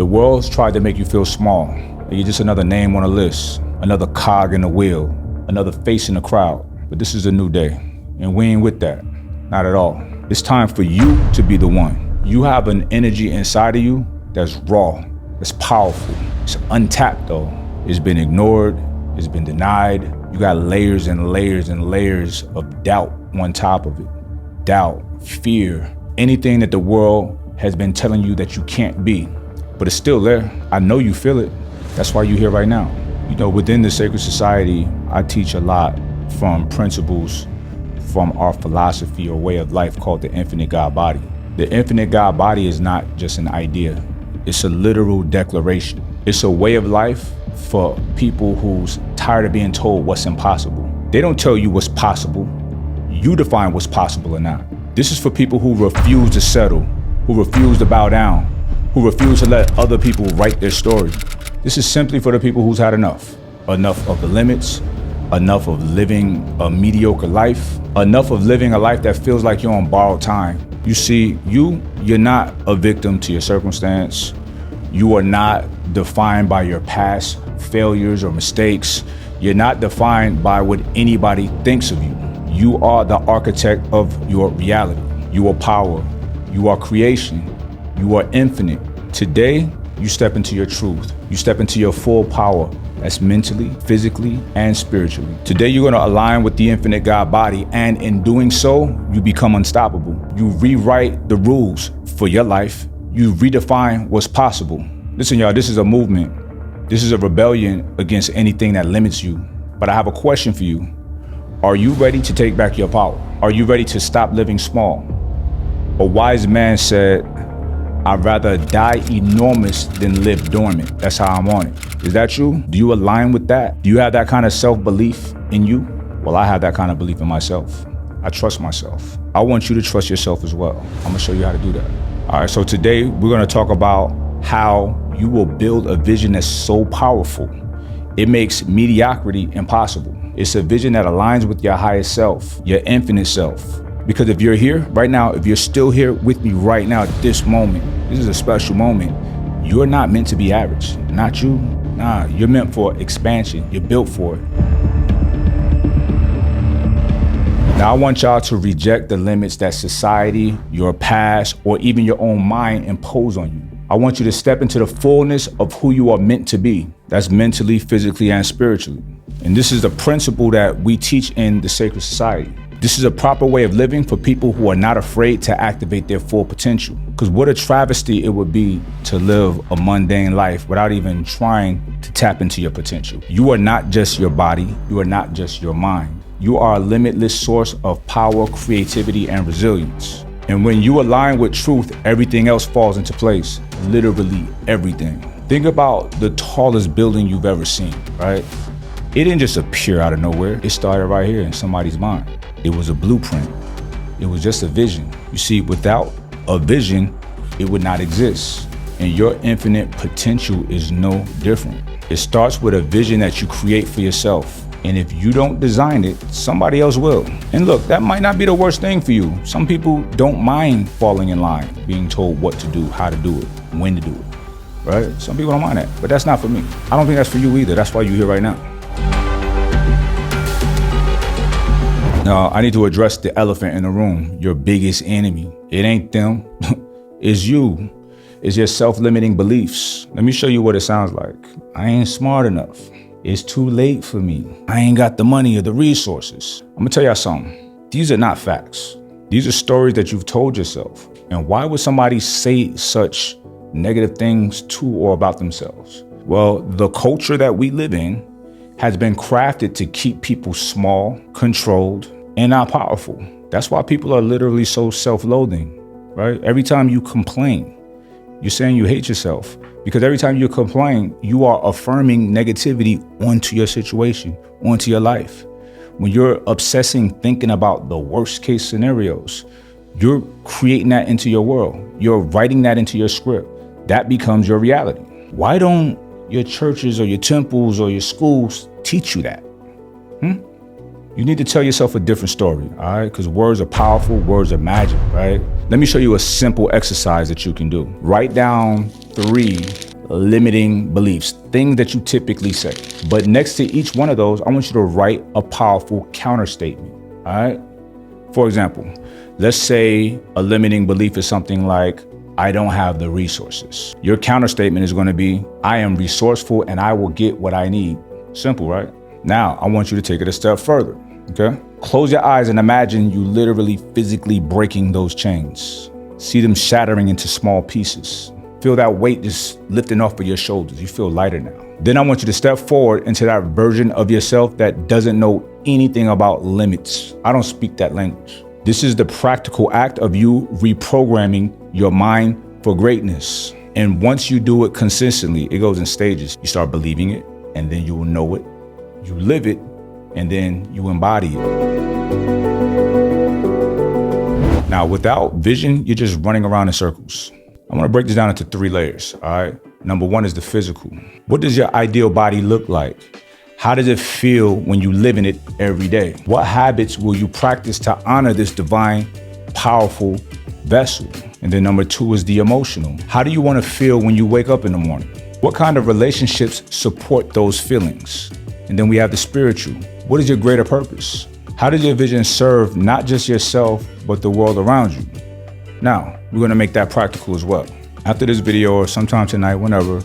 world's tried to make you feel small. Like you're just another name on a list, another cog in the wheel, another face in the crowd. But this is a new day, and we ain't with that. Not at all. It's time for you to be the one. You have an energy inside of you that's raw, that's powerful. It's untapped though. It's been ignored, it's been denied. You got layers and layers and layers of doubt on top of it. Doubt, fear, anything that the world has been telling you that you can't be, but it's still there. I know you feel it. That's why you're here right now. You know, within the Sacred Society, I teach a lot from principles from our philosophy or way of life called the infinite God body. The infinite God body is not just an idea. It's a literal declaration. It's a way of life for people who's tired of being told what's impossible. They don't tell you what's possible. You define what's possible or not. This is for people who refuse to settle, who refuse to bow down, who refuse to let other people write their story. This is simply for the people who's had enough. Enough of the limits, enough of living a mediocre life, enough of living a life that feels like you're on borrowed time. You see, you're not a victim to your circumstance. You are not defined by your past failures or mistakes. You're not defined by what anybody thinks of you. You are the architect of your reality. You are power. You are creation. You are infinite. Today, you step into your truth. You step into your full power. That's mentally, physically, and spiritually. Today, you're gonna align with the infinite God body, and in doing so, you become unstoppable. You rewrite the rules for your life. You redefine what's possible. Listen, y'all, this is a movement. This is a rebellion against anything that limits you. But I have a question for you. Are you ready to take back your power? Are you ready to stop living small? A wise man said, I'd rather die enormous than live dormant. That's how I'm on it. Is that you? Do you align with that? Do you have that kind of self-belief in you? Well, I have that kind of belief in myself. I trust myself. I want you to trust yourself as well. I'm gonna show you how to do that. All right, so today we're gonna talk about how you will build a vision that's so powerful. It makes mediocrity impossible. It's a vision that aligns with your highest self, your infinite self. Because if you're here right now, if you're still here with me right now at this moment, this is a special moment. You're not meant to be average. Not you. Nah, you're meant for expansion. You're built for it. Now I want y'all to reject the limits that society, your past, or even your own mind impose on you. I want you to step into the fullness of who you are meant to be. That's mentally, physically, and spiritually. And this is the principle that we teach in the Sacred Society. This is a proper way of living for people who are not afraid to activate their full potential. Because what a travesty it would be to live a mundane life without even trying to tap into your potential. You are not just your body. You are not just your mind. You are a limitless source of power, creativity, and resilience. And when you align with truth, everything else falls into place. Literally everything. Think about the tallest building you've ever seen, right? It didn't just appear out of nowhere. It started right here in somebody's mind. It was a blueprint. It was just a vision. You see, without a vision, it would not exist. And your infinite potential is no different. It starts with a vision that you create for yourself. And if you don't design it, somebody else will. And look, that might not be the worst thing for you. Some people don't mind falling in line, being told what to do, how to do it, when to do it, right? Some people don't mind that, but that's not for me. I don't think that's for you either. That's why you're here right now. Now, I need to address the elephant in the room, your biggest enemy. It ain't them, it's you. It's your self-limiting beliefs. Let me show you what it sounds like. I ain't smart enough. It's too late for me. I ain't got the money or the resources. I'm gonna tell y'all something. These are not facts. These are stories that you've told yourself. And why would somebody say such negative things to or about themselves? Well, the culture that we live in has been crafted to keep people small, controlled, and not powerful. That's why people are literally so self-loathing, right? Every time you complain, you're saying you hate yourself. Because every time you complain, you are affirming negativity onto your situation, onto your life. When you're obsessing, thinking about the worst case scenarios, you're creating that into your world. You're writing that into your script. That becomes your reality. Why don't your churches or your temples or your schools teach you that? You need to tell yourself a different story, all right? Because words are powerful, words are magic, right? Let me show you a simple exercise that you can do. Write down 3 limiting beliefs, things that you typically say. But next to each one of those, I want you to write a powerful counter statement, all right? For example, let's say a limiting belief is something like, I don't have the resources. Your counter statement is going to be, I am resourceful and I will get what I need. Simple, right? Now, I want you to take it a step further, okay? Close your eyes and imagine you literally physically breaking those chains. See them shattering into small pieces. Feel that weight just lifting off of your shoulders. You feel lighter now. Then I want you to step forward into that version of yourself that doesn't know anything about limits. I don't speak that language. This is the practical act of you reprogramming your mind for greatness. And once you do it consistently, it goes in stages. You start believing it, and then you will know it. You live it, and then you embody it. Now, without vision, you're just running around in circles. I want to break this down into 3 layers, all right? Number 1 is the physical. What does your ideal body look like? How does it feel when you live in it every day? What habits will you practice to honor this divine, powerful vessel? And then number 2 is the emotional. How do you want to feel when you wake up in the morning? What kind of relationships support those feelings? And then we have the spiritual. What is your greater purpose? How does your vision serve not just yourself, but the world around you? Now, we're going to make that practical as well. After this video or sometime tonight, whenever,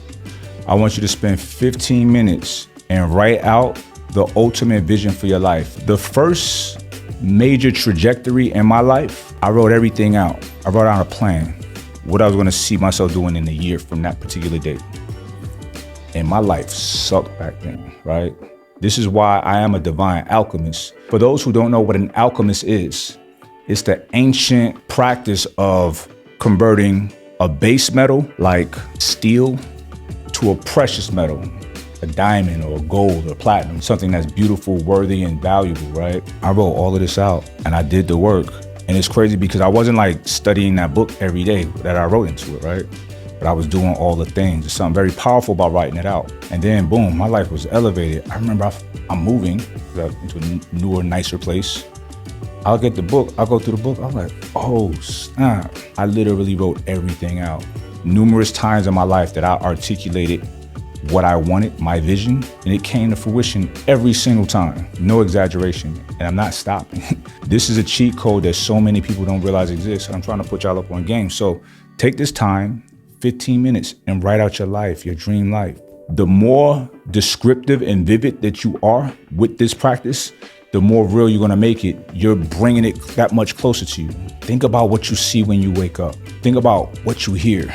I want you to spend 15 minutes and write out the ultimate vision for your life. The first major trajectory in my life, I wrote everything out. I wrote out a plan, what I was going to see myself doing in a year from that particular date. And my life sucked back then, right? This is why I am a divine alchemist. For those who don't know what an alchemist is, it's the ancient practice of converting a base metal like steel to a precious metal, a diamond or gold or platinum, something that's beautiful, worthy, and valuable, right? I wrote all of this out and I did the work. And it's crazy because I wasn't like studying that book every day that I wrote into it, right? But I was doing all the things. There's something very powerful about writing it out. And then boom, my life was elevated. I remember I'm moving into a newer, nicer place. I'll get the book, I'll go through the book. I'm like, oh snap. I literally wrote everything out. Numerous times in my life that I articulated what I wanted, my vision, and it came to fruition every single time. No exaggeration, and I'm not stopping. This is a cheat code that so many people don't realize exists. I'm trying to put y'all up on game. So take this time, 15 minutes, and write out your life, your dream life. The more descriptive and vivid that you are with this practice, the more real you're gonna make it. You're bringing it that much closer to you. Think about what you see when you wake up. Think about what you hear.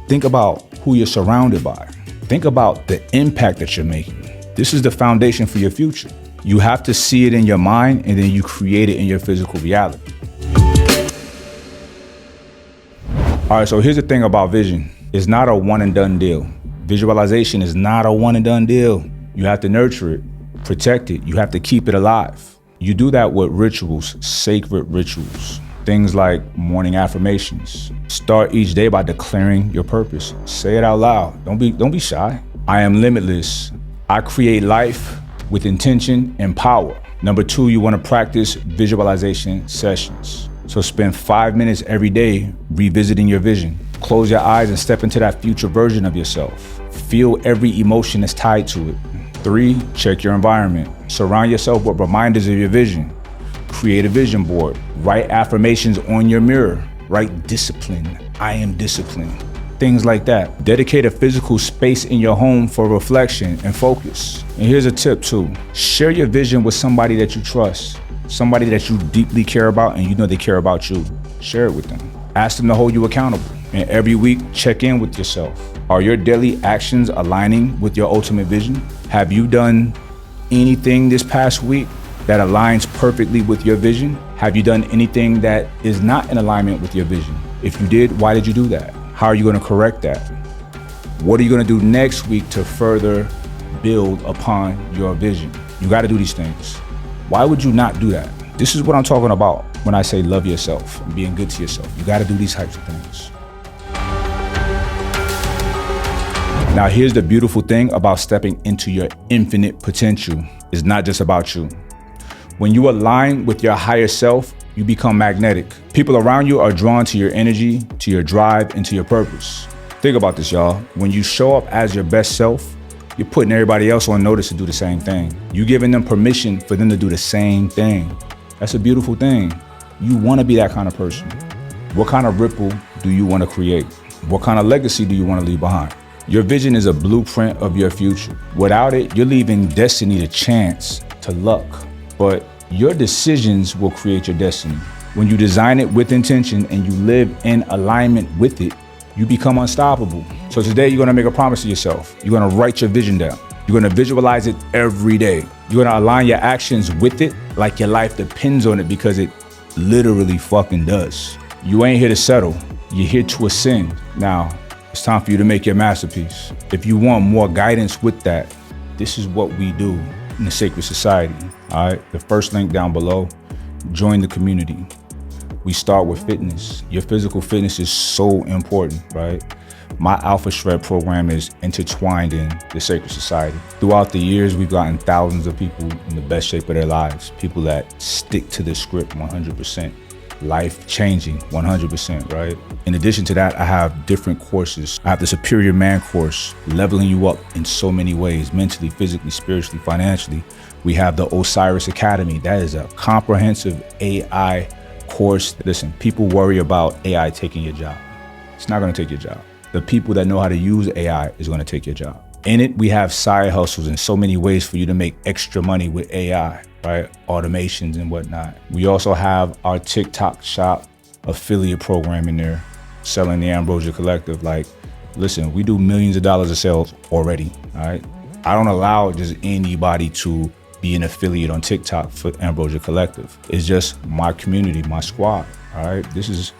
Think about who you're surrounded by. Think about the impact that you're making. This is the foundation for your future. You have to see it in your mind and then you create it in your physical reality. All right, so here's the thing about vision. It's not a one and done deal. Visualization is not a one and done deal. You have to nurture it, protect it. You have to keep it alive. You do that with rituals, sacred rituals. Things like morning affirmations. Start each day by declaring your purpose. Say it out loud. Don't be shy. I am limitless. I create life with intention and power. Number 2, you want to practice visualization sessions. So spend 5 minutes every day revisiting your vision. Close your eyes and step into that future version of yourself. Feel every emotion that's tied to it. 3, check your environment. Surround yourself with reminders of your vision. Create a vision board. Write affirmations on your mirror. Write discipline. I am disciplined. Things like that. Dedicate a physical space in your home for reflection and focus. And here's a tip too. Share your vision with somebody that you trust. Somebody that you deeply care about and you know they care about you. Share it with them. Ask them to hold you accountable. And every week, check in with yourself. Are your daily actions aligning with your ultimate vision? Have you done anything this past week that aligns perfectly with your vision? Have you done anything that is not in alignment with your vision? If you did, why did you do that? How are you going to correct that? What are you going to do next week to further build upon your vision? You got to do these things. Why would you not do that? This is what I'm talking about when I say love yourself and being good to yourself. You got to do these types of things. Now, here's the beautiful thing about stepping into your infinite potential. It's not just about you. When you align with your higher self, you become magnetic. People around you are drawn to your energy, to your drive, and to your purpose. Think about this, y'all. When you show up as your best self, you're putting everybody else on notice to do the same thing. You're giving them permission for them to do the same thing. That's a beautiful thing. You want to be that kind of person. What kind of ripple do you want to create? What kind of legacy do you want to leave behind? Your vision is a blueprint of your future. Without it, you're leaving destiny to chance, to luck. But your decisions will create your destiny. When you design it with intention and you live in alignment with it, you become unstoppable. So today you're gonna make a promise to yourself. You're gonna write your vision down. You're gonna visualize it every day. You're gonna align your actions with it like your life depends on it, because it literally fucking does. You ain't here to settle. You're here to ascend. Now, it's time for you to make your masterpiece. If you want more guidance with that, this is what we do in the Sacred Society. All right, the first link down below, join the community. We start with fitness. Your physical fitness is so important, right? My Alpha Shred program is intertwined in the Sacred Society. Throughout the years, we've gotten thousands of people in the best shape of their lives, people that stick to the script 100%. Life-changing 100%, right? In addition to that, I have different courses. I have the Superior Man course, leveling you up in so many ways, mentally, physically, spiritually, financially. We have the Osiris Academy. That is a comprehensive AI course. Listen, people worry about AI taking your job. It's not gonna take your job. The people that know how to use AI is gonna take your job. In it, we have side hustles and so many ways for you to make extra money with AI, right? Automations and whatnot. We also have our TikTok shop affiliate program in there, selling the Ambrosia Collective. Like, listen, we do millions of dollars of sales already, all right? I don't allow just anybody to be an affiliate on TikTok for Ambrosia Collective. It's just my community, my squad, all right? This is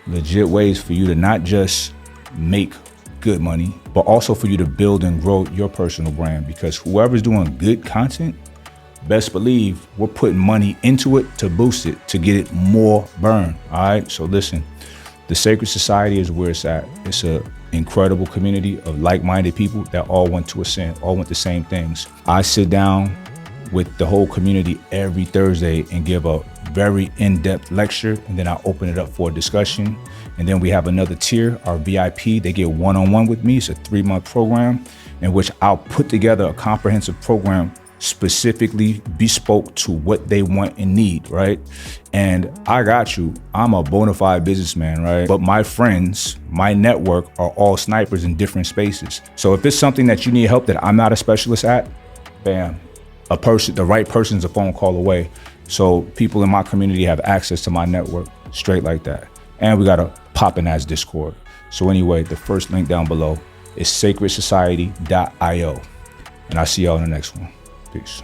legit ways for you to not just make good money, but also for you to build and grow your personal brand, because whoever's doing good content, best believe we're putting money into it to boost it, to get it more burn, all right? So listen, the Sacred Society is where it's at. It's an incredible community of like-minded people that all want to ascend, all want the same things. I sit down with the whole community every Thursday and give a very in-depth lecture, and then I open it up for a discussion. And then we have another tier, our VIP. They get one-on-one with me. It's a 3-month program in which I'll put together a comprehensive program specifically bespoke to what they want and need, right? And I got you. I'm a bona fide businessman, right? But my friends, my network are all snipers in different spaces. So if it's something that you need help that I'm not a specialist at, bam, the right person's a phone call away. So people in my community have access to my network straight like that. And we got a poppin' ass Discord. So anyway, the first link down below is sacredsociety.io. And I'll see y'all in the next one. Peace.